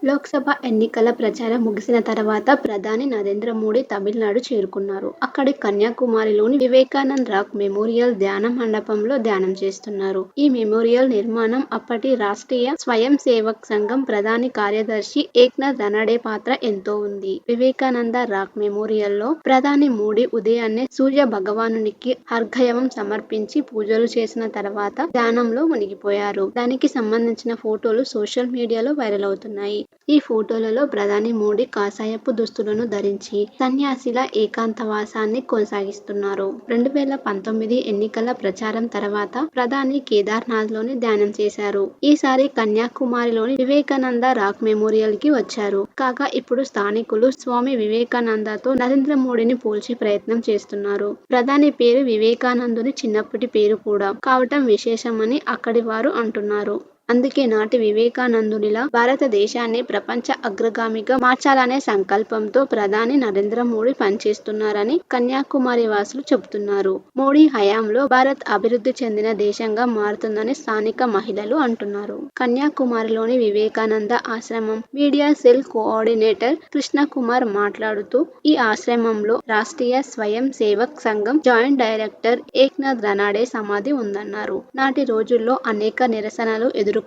లోక్సభ ఎన్నికల ప్రచారం ముగిసిన తర్వాత ప్రధాని నరేంద్ర మోడీ తమిళనాడు చేరుకున్నారు. అక్కడి కన్యాకుమారిలోని వివేకానంద రాక్ మెమోరియల్ ధ్యాన మండపంలో ధ్యానం చేస్తున్నారు. ఈ మెమోరియల్ నిర్మాణం అప్పటి రాష్ట్రీయ స్వయం సేవక్ సంఘం ప్రధాన కార్యదర్శి ఏక్నాథ్ రనడే పాత్ర ఎంతో ఉంది. వివేకానంద రాక్ మెమోరియల్లో ప్రధాని మోడీ ఉదయాన్నే సూర్య భగవానునికి అర్ఘ్యం సమర్పించి పూజలు చేసిన తర్వాత ధ్యానంలో మునిగిపోయారు. దానికి సంబంధించిన ఫోటోలు సోషల్ మీడియాలో వైరల్ అవుతున్నాయి. ఈ ఫోటోలలో ప్రధాని మోడీ కాషాయపు దుస్తులను ధరించి సన్యాసిలా ఏకాంతవాసాన్ని కొనసాగిస్తున్నారు. 2019 ఎన్నికల ప్రచారం తర్వాత ప్రధాని కేదార్నాథ్లోని ధ్యానం చేశారు. ఈసారి కన్యాకుమారిలోని వివేకానంద రాక్ మెమోరియల్ కి వచ్చారు. కాగా ఇప్పుడు స్థానికులు స్వామి వివేకానందతో నరేంద్ర మోడీని పోల్చే ప్రయత్నం చేస్తున్నారు. ప్రధాని పేరు వివేకానందుని చిన్నప్పటి పేరు కూడా కావటం విశేషమని అక్కడి వారు అంటున్నారు. అందుకే నాటి వివేకానందునిలా భారతదేశాన్ని ప్రపంచ అగ్రగామిగా మార్చాలనే సంకల్పంతో ప్రధాని నరేంద్ర మోడీ పనిచేస్తున్నారని కన్యాకుమారి వాసులు చెబుతున్నారు. మోడీ హయాంలో భారత్ అభివృద్ధి చెందిన దేశంగా మారుతుందని స్థానిక మహిళలు అంటున్నారు. కన్యాకుమారిలోని వివేకానంద ఆశ్రమం మీడియా సెల్ కోఆర్డినేటర్ కృష్ణకుమార్ మాట్లాడుతూ ఈ ఆశ్రమంలో రాష్ట్రీయ స్వయం సేవక్ సంఘం జాయింట్ డైరెక్టర్ ఏక్నాథ్ రనడే సమాధి ఉందన్నారు. నాటి రోజుల్లో అనేక నిరసనలు ఎదుర్కొంటూ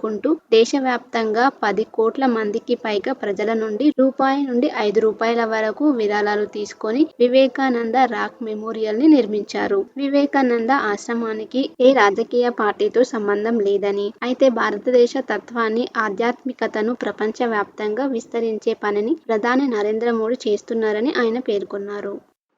దేశవ్యాప్తంగా 10 కోట్ల మందికి పైగా ప్రజల నుండి రూపాయి నుండి ₹5 వరకు విరాళాలు తీసుకొని వివేకానంద రాక్ మెమోరియల్ ని నిర్మించారు. వివేకానంద ఆశ్రమానికి ఏ రాజకీయ పార్టీతో సంబంధం లేదని, అయితే భారతదేశ తత్వాన్ని, ఆధ్యాత్మికతను ప్రపంచ వ్యాప్తంగా విస్తరించే పనిని ప్రధాని నరేంద్ర మోడీ చేస్తున్నారని ఆయన పేర్కొన్నారు.